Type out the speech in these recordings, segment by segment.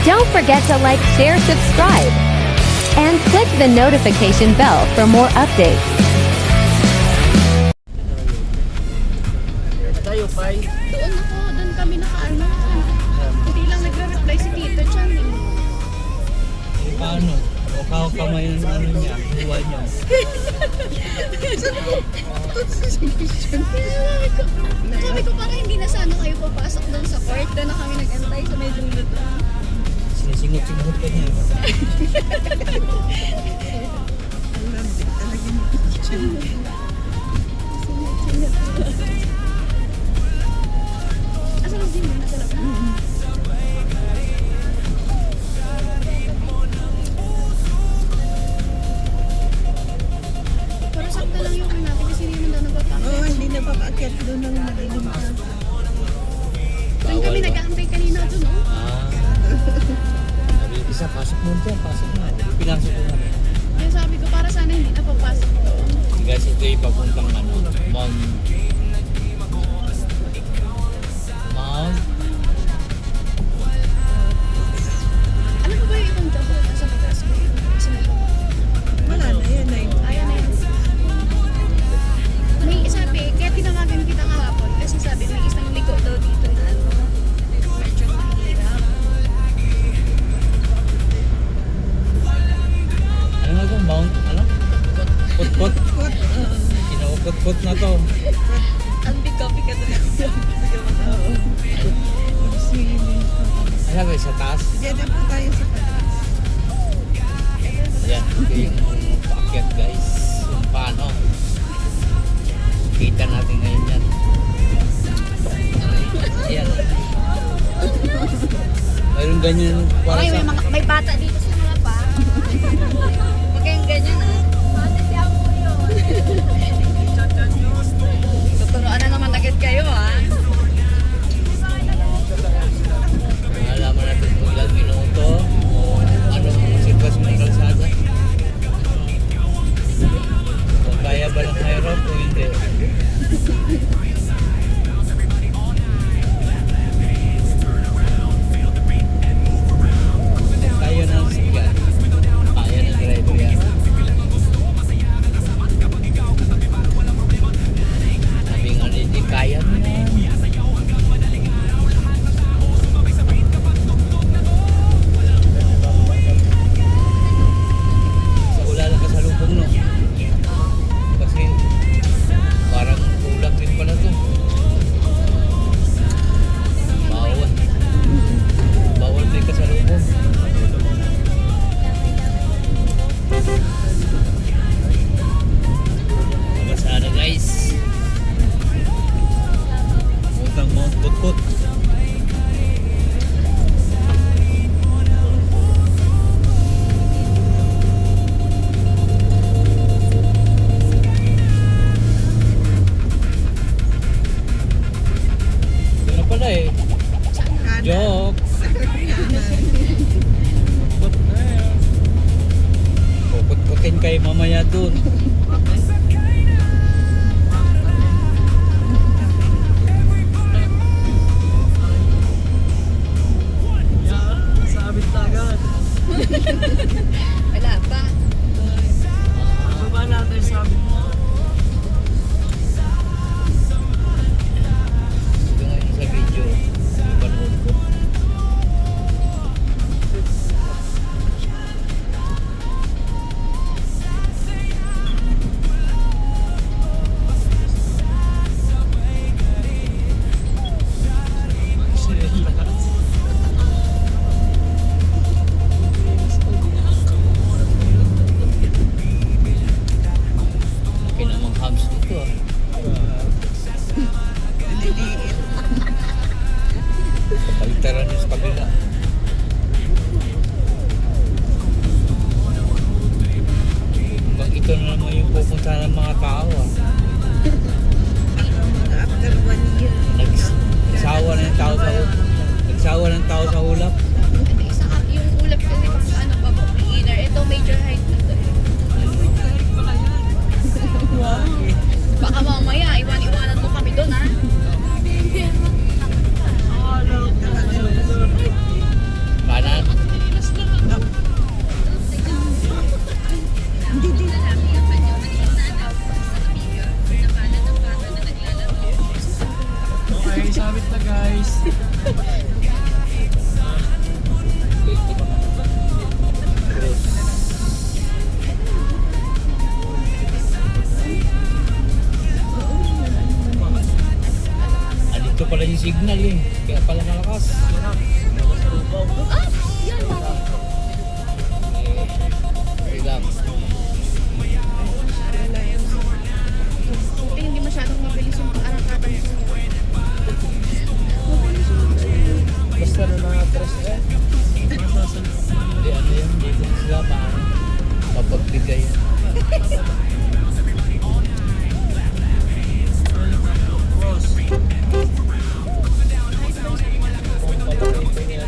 Don't forget to like, share, subscribe, and click the notification bell for more updates. Tayo, Pai. Doon kami nakaano. Hindi lang nagre-reply si Tito Chan. Paano? O kamay ng ano niya, buwan niya. Sabi ko para hindi na sana kayo papasok doon sa court. Doon na kami nag-antay sa may dulo doon. Sinisingot-singot ka niya. Asa lang din mo? Nasa loob na? Pero sakta lang yung natin kasi hindi naman daw nagpapakit. Oo, hindi na papaakyat doon ng madilim na. Doon kami nag-aantay kanina doon, no? Sabi, isa, pasok mo dyan, pasok na. Pinasok ko na. Kaya sabi ko para sana hindi na papasok doon. Guys, ito yung papuntang Mount. Ano ba ba yung ibang job na sa Vegas ko? Kasi may Wala na yan na yun. ayan na yun. May sabi, kaya tinawagan kita kahapon kasi sabi may isang ligo daw dito na ano, medyo mahirap. Ano nga ito? Mount, ano? Put-put. Kinukut-put na to. Ang bigka-bigka doon. Oo. Mag-swimming. Alam mo, sa taas. Together po tayo sa taas. Ayan, ito yung paakyat guys. Kung paano. Kita natin ngayon yan. Ayan. Mayroon ganyan para Okay, sa... may bata dito sa mga pa. Huwag kayong ganyan ah. Tuturuan na naman agad kayo ah. Malaman natin kung ilang minuto o anong sitwasyon ng kalsada. Kung kaya ba ng hirap o hindi. Kaya ng sigat. Kaya ng driver yan. Sabi nga hindi kaya mo yan. Sa wala lang kasalubong no. Kasi parang kulang din pala to. Bawal. Bawal din kasalubong. Magasana guys. Utang Mount Putput. Yun na pala eh. Joke. Puput-putin kayo mamaya dun. Sabit agad. Wala pa. Baba natin sabit mo. Ito ngayon sa video. Panood ko. signal eh. Kaya pala malakas. Ah! Yan mga. Okay lang. Buti hindi masyadong mabilis yung pang-arangkatan ko. Mabilis yung Basta na na-press eh. Hindi ano yan. Dito sila mapagbigay yan.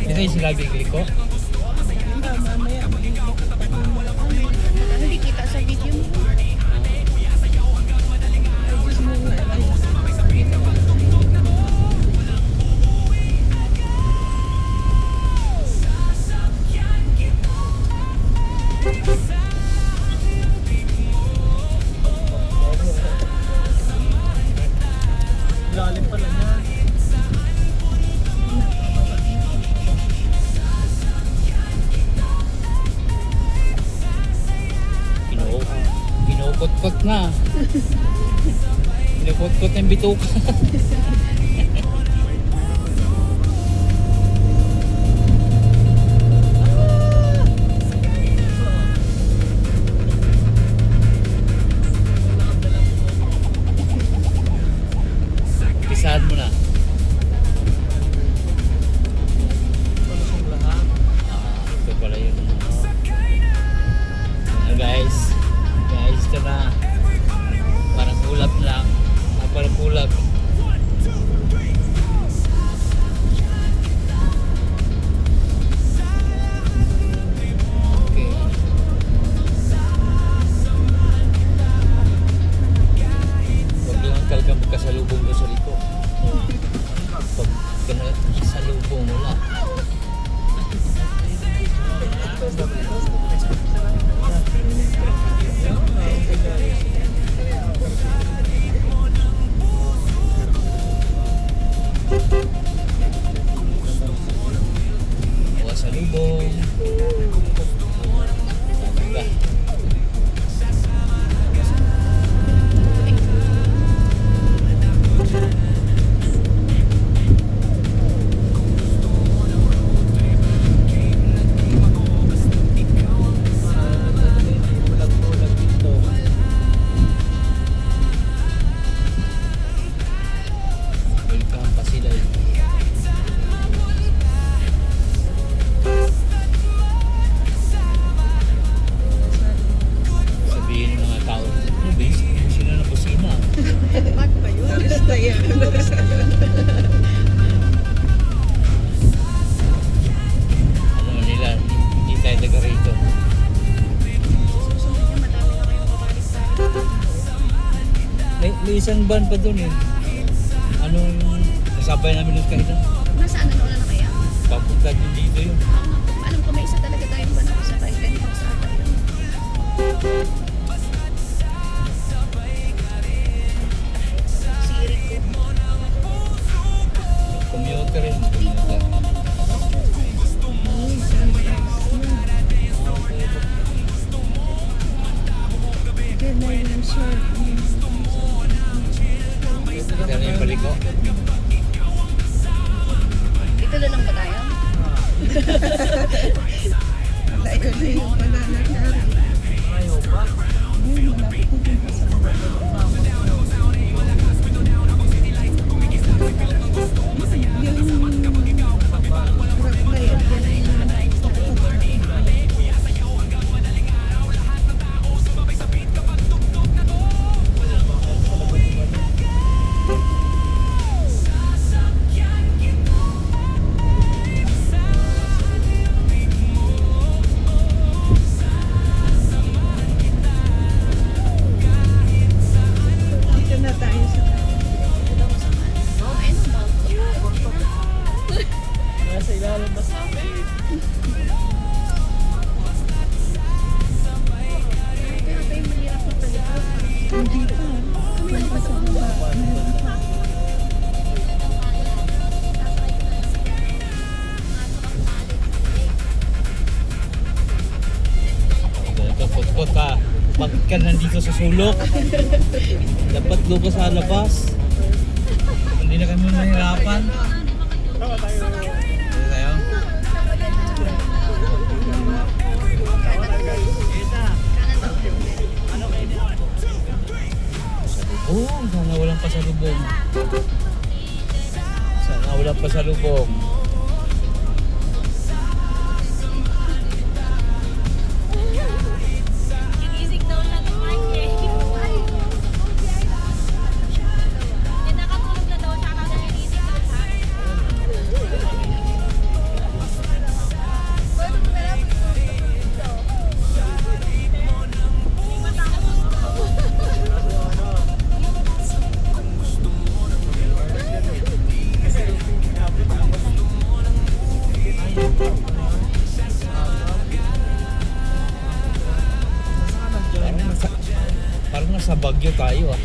Ito yung sinabi ko. Mamaya, hindi kita sa video mo. Lalim pala niya. Kinukot-kot na. Kinukot-kot ng bituka. Pisahan mo na. Palusong lahat. Ito pala yung guys, ito na. Parang kulap lang. Parang kulap. Okay. Huwag lang talaga magkasalubong mo sa liko. Pag kasalubong mo lang. Huwag salubong. Tangga. Bulag-bulag dito. Welcome pa sila eh. Sabihin ng mga tao, ano ba yun? Sino na kusina? Mag pa yun. Basta yan. Ano nila, hindi tayo taga rito. Susunod niya, madami na kayong babalik sa May isang van pa dun eh. Anong nasabay namin ng kahit Nasaan na na kaya? papunta din dito yun. Alam ko may isa talaga tayong banang sa tayo. Ganito sa atin yun. Sirik ko. Commuter rin. Commuter. Yan na yung short. Ito na yung paliko. Dito na lang ba tayo? Ito na yung pananakari. Ayaw pa. Malapit na din sa Dito na tayo sa Ayun ba? Nasa ilalim na sa amin. Kaya ba yung mahirap na pala? hindi pa. May pa sa baba. Meron pa. Kapot-pot ha. Bakit ka nandito sa sulok? Dapat lupa sa labas. Hindi Hindi na kami mahirapan. Dito tayo. Oh, sana walang pasalubong. Sana walang pasalubong. Ginising daw siya ng Mike. Nakatulog na daw siya kasi ginising daw siya. Parang nasa Baguio tayo ah.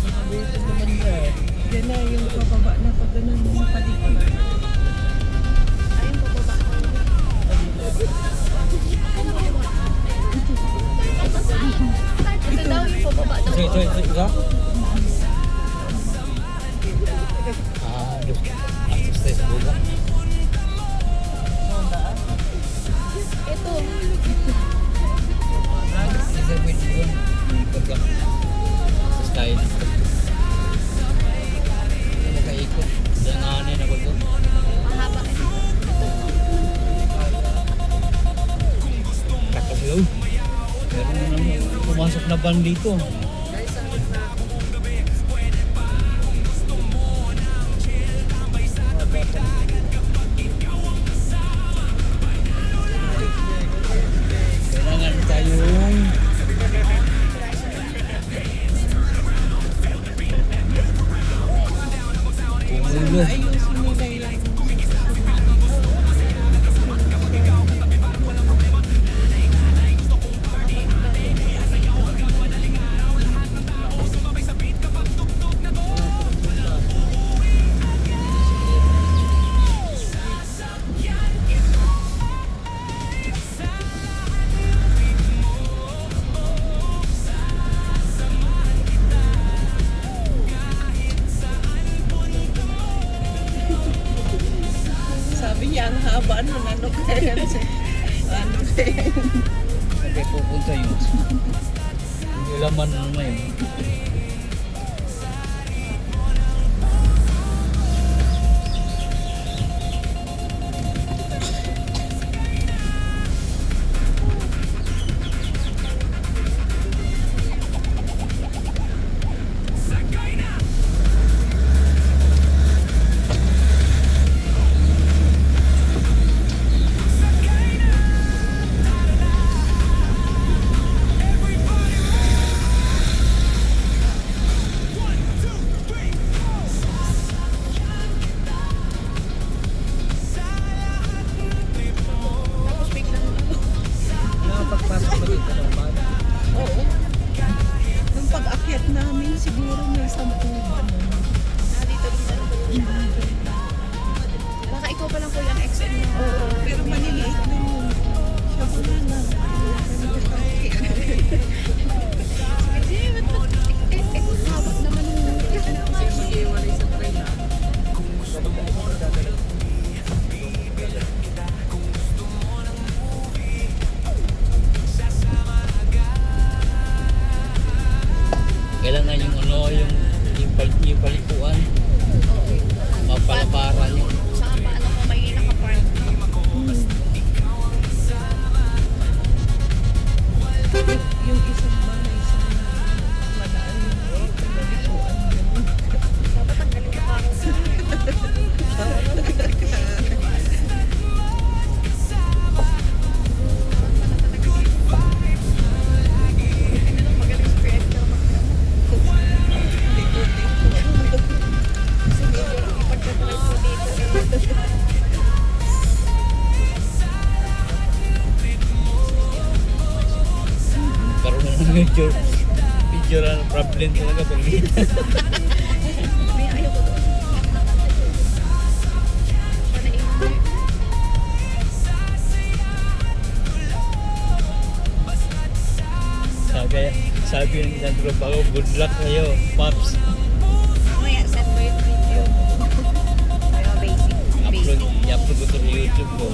Ahon ka pala. Yan na yung pababa na pag ganun mo palikod. Ayun po baba. Ito daw yung pababa daw. Ito. Aduh, atas tayo sa buga. Ito. Isa pwede doon. Ikot lang. Tapos tayo dito. Nakaikot. Danganin ako doon. Mahaba. Takas yun. Pero naman, pumasok na ban dito. Kailangan tayong pumulo. Ayusin nila yung May ayoko doon. Panayin. Sabi ng isang tropa ko, good luck kayo, Pops. Mamaya, send mo yung video. Pero basic. I-upload ko sa YouTube ko.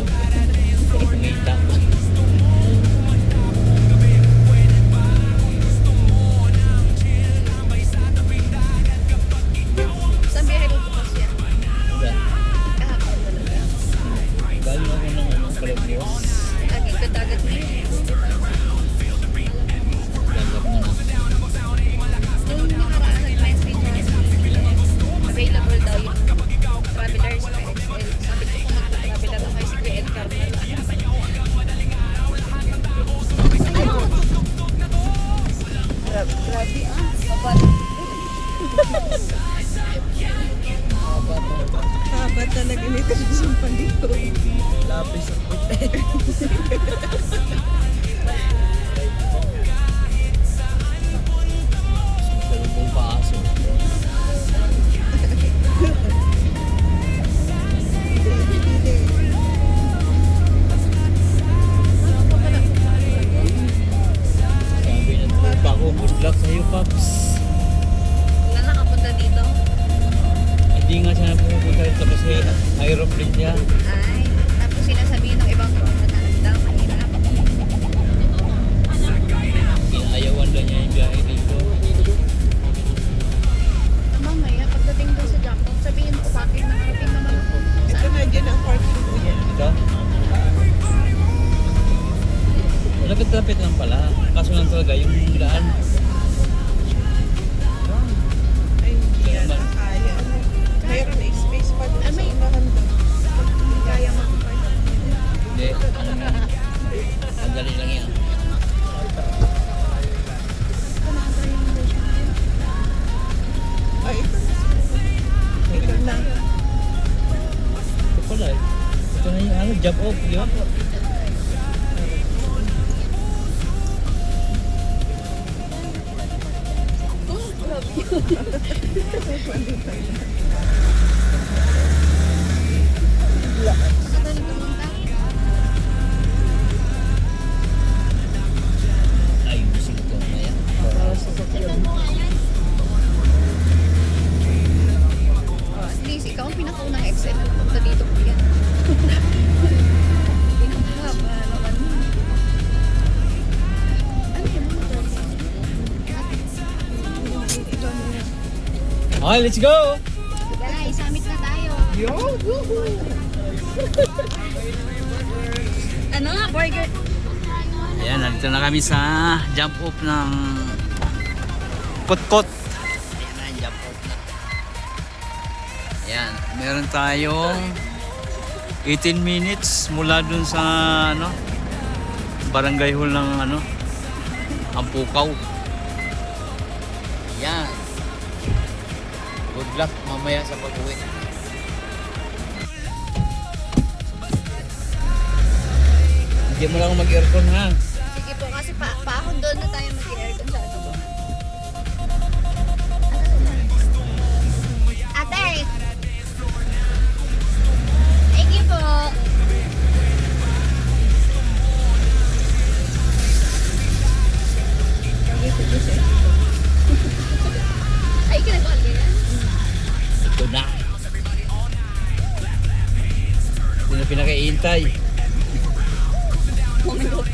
Kumita. Saan biyahe mo bukas yan? Diba? Kahapon talaga. Galing ako ng Kalabos. Lagi ka dagat na yun. Lagap na na. Nung nakaraan, nag-message niya available daw yung travelers sa XL. Sabi ko kung mag-traveler ako kay si Kuya Edgar na lang. Grabe ah. Kapal. Haba talaga nito sa paliko. Lapis ang puti. Sa lubong paaso. Sabi ng tropa ko, good luck sa'yo, Pops. Wala nakapunta dito. Hindi nga siya napupunta dito kasi aeroplane niya. Ay, tapos sinasabihin ng ibang tropa na daw mahirap. Inaayawan lang niya yung biyahe dito. Mamaya, pagdating doon sa Jackpot, sabihin mo, bakit nakarating naman ako? Ito na dyan ang parking ko yan. Ito? Lapit-lapit lang pala. Kaso lang talaga yung daan. Ay, hindi yan ang kaya. Mayroon na space pa doon sa unahan doon. Hindi kaya makapag. Hindi, ano na. Madali lang yan. Ay, ito na. Ito na. Ito pala eh. Ito na yung ano, jump off, di ba? Saan pumunta? Ayusin ko maya. At least, ikaw ang pinakaunang XL na napunta dito po yan. Pinakahaba naman. Ano yun? Okay, let's go! Guys, summit na tayo. Yo! Woohoo! Ano nga, burger? Ayan, nandito na kami sa jump off ng Kotkot. Ayan na, jump off na. Ayan, meron tayong 18 minutes mula dun sa ano, barangay hall ng ano, Ampukaw. Ayan. Good luck mamaya sa pag-uwi. Hindi mo lang mag-aircon ha. Sige po, kasi paahon doon na tayo mag-aircon sa ano ba? Ate! Thank you po! Ay, kinagwal ka yan? Ito na. Ito na pinakaihintay. Oh my God.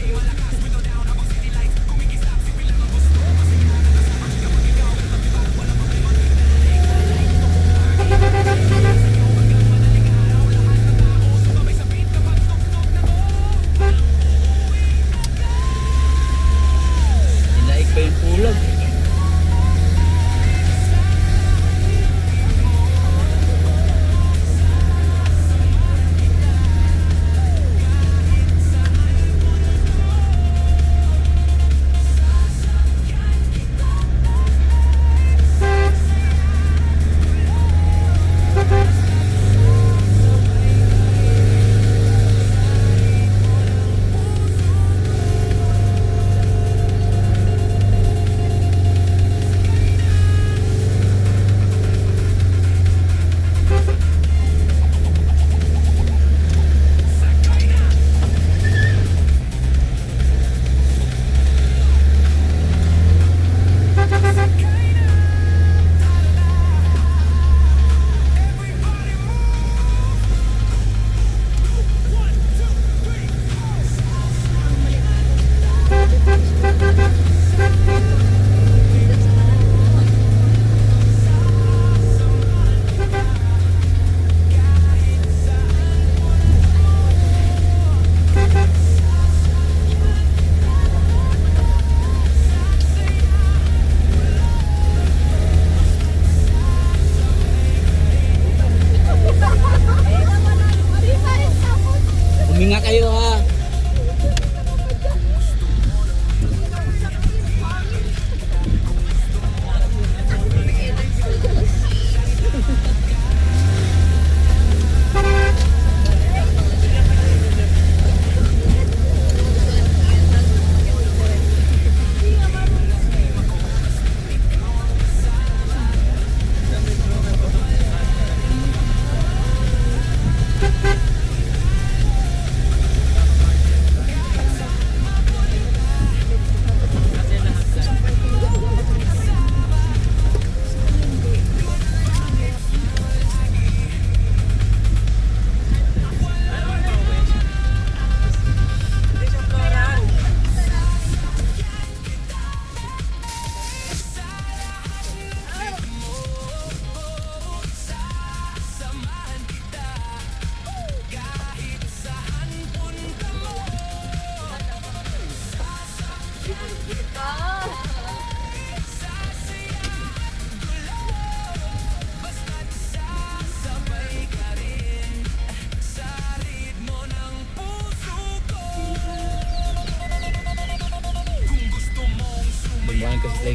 Hinaik pa yung pulag.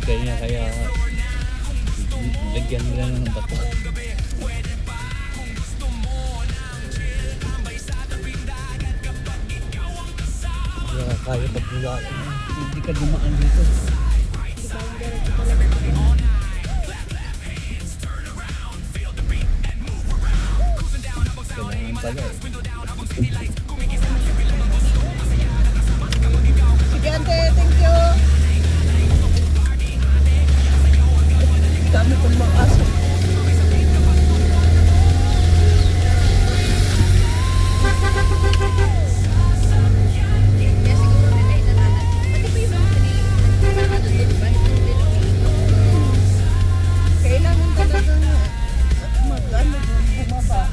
kaya lagyan nila ng bato. Kaya kaya pagmula. Hindi ka dumaan dito. Kailangan pala eh. Sige, ante, thank you. Dami kong mga aso. Kaya siguro nila inananan. Pati ba yung mga kanila? Ano din ba? Kailangan talaga mag-ano doon, bumaba.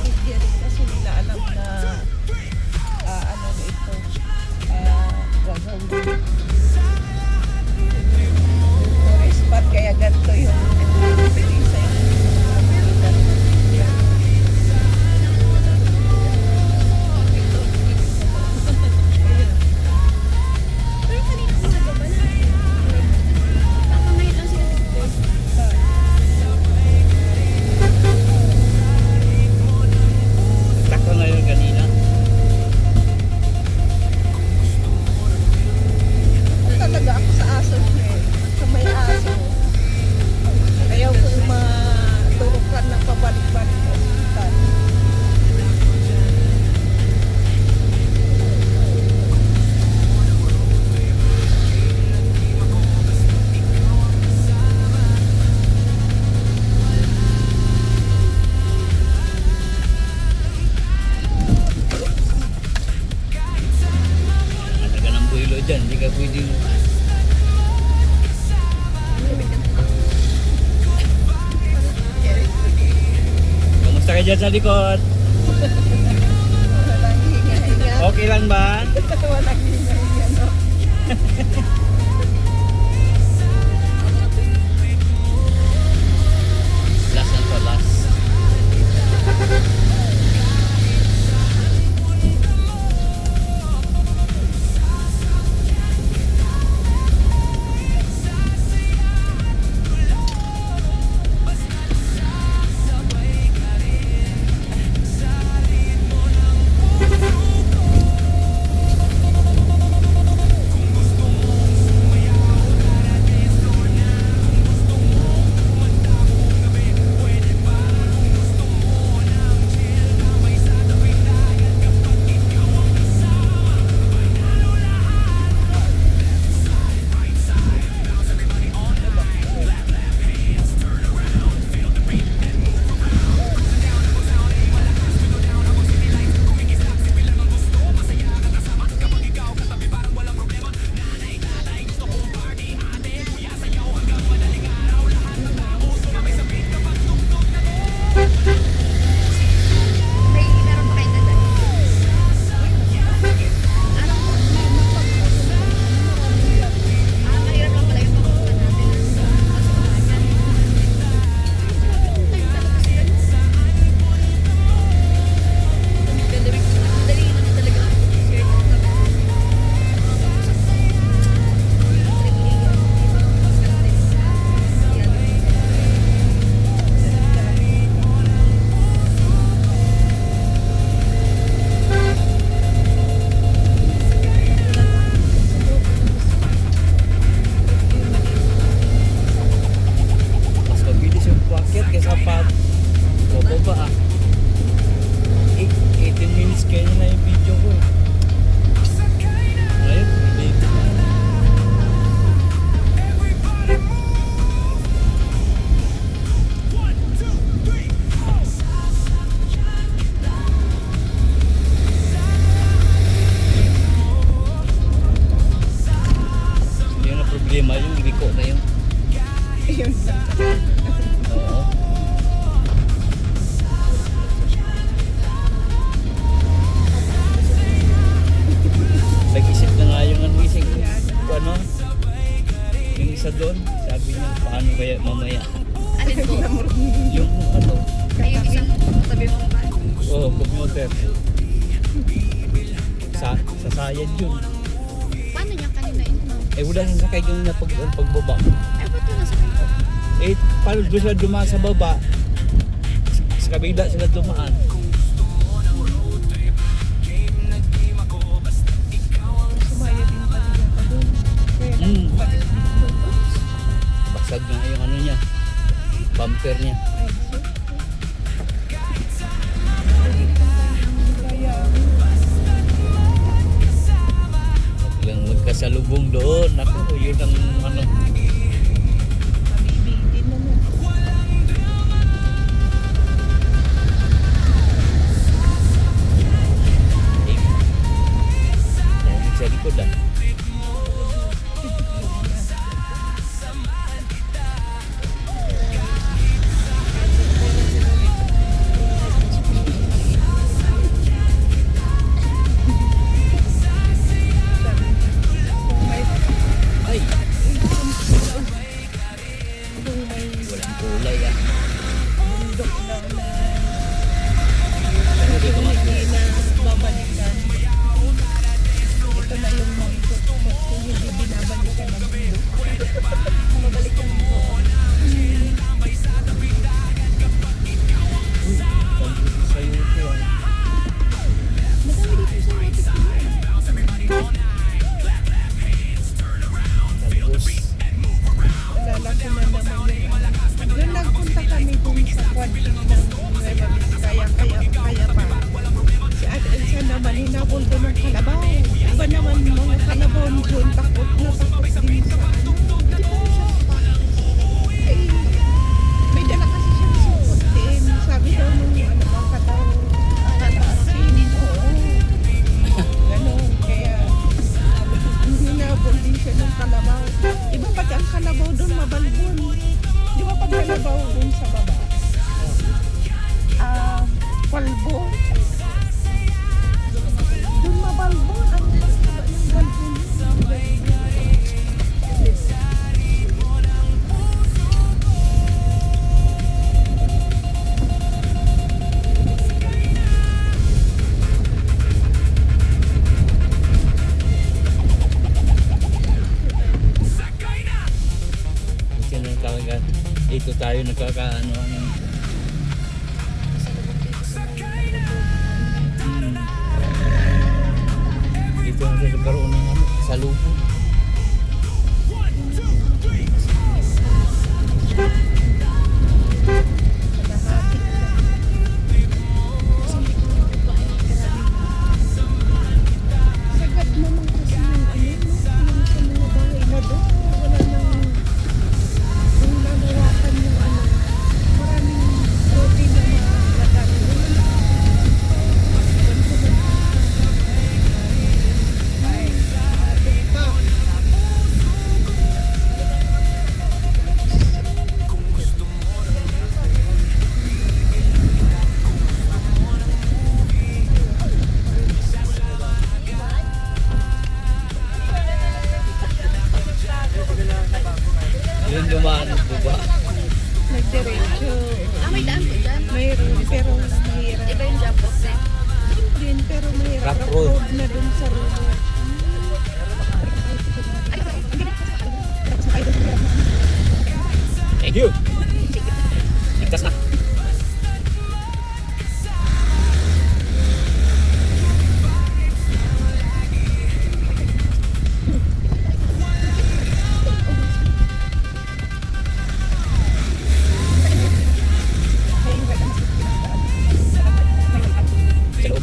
Hindi rin kasi nila alam na ano na ito, gagawin. Tourist spot, kaya ganito yung pilisa yung Pero kanina ko nagaba na. Baka ngayon lang sila nag-post. Tako na yun kanina. talaga ako sa aso niya eh. Sa may aso. Ayaw kong maturukan ng pabalik-balik sa hospital. Matagal ng buhilo dyan, hindi ka pwedeng kamusta ka dyan sa likod? Walang hinga-hinga. Okay lang ba? Walang hinga-hinga, no? Last na to, last. Oo, commuter. Sa sayad yun. Paano niya kanina yun? Eh, wala nang sakay yung pagbaba. Ay, ba't yun nasa kanina? Eh, paano doon sila dumaan sa baba? Sa kabila sila dumaan. Sumaya din pati yata doon. Kaya Hmm. balik dito. Basag na yung ano niya. Bumper niya. Ay, shit. Kaya, Lang magkasalubong doon. Ako, yun ang ano. mabibitin na na. Eh, dahil sa likod ah. Kung may, Ay, kung may walang kulay ah. bundok daw na Ano dito mga hindi na babalikan. Ito na yung bundok. Kung hindi binabalikan ng bundok. Mabalikan ng bundok. Sa'yo ito ah. Madami dito sa Rote. Tapos, Alala ko na naman yung doon nagpunta kami dun sa kwadring ng Nueva Vizcaya, kaya pa. Si Ate Elsa naman, hinabol doon ng kalabaw. Iba naman mga kalabaw doon, takot din sa ano. Hindi ko siya ay, may dala kasi siyang sukot din. Sabi daw nung ano, mga kataw, asin, oo. Ganon, kaya hinabol din siya ng kalabaw. Iba pag ang kalabaw doon mabalbon. Di ba pag kalabaw doon sa baba? Palbo. Doon mabalbon. Ang masaba ng balbon. kasi talaga dito tayo nagkakaano ano. Hmm. Dito na nagkaroon ng ano, salubong. Nahati lang. Sagad naman kasi yung ano, no? Yung sa mga bahay na doon. Wala nang yung nanawakan yung ano. Maraming protein na magagamit doon. Ganito man. Ay, ito. Yun dumaan ng baba. Nagdiretso. May daan po dyan. Mayroon, pero mahirap. Iba yung jump off eh. Din, pero mahirap. Rough Rough road. road na dun sa road. Thank you. Ligtas na. Sa loob.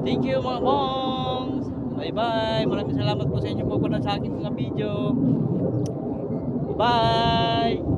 Thank you mga bongs. Bye bye. Maraming salamat po sa inyo po sa aking mga video. Bye.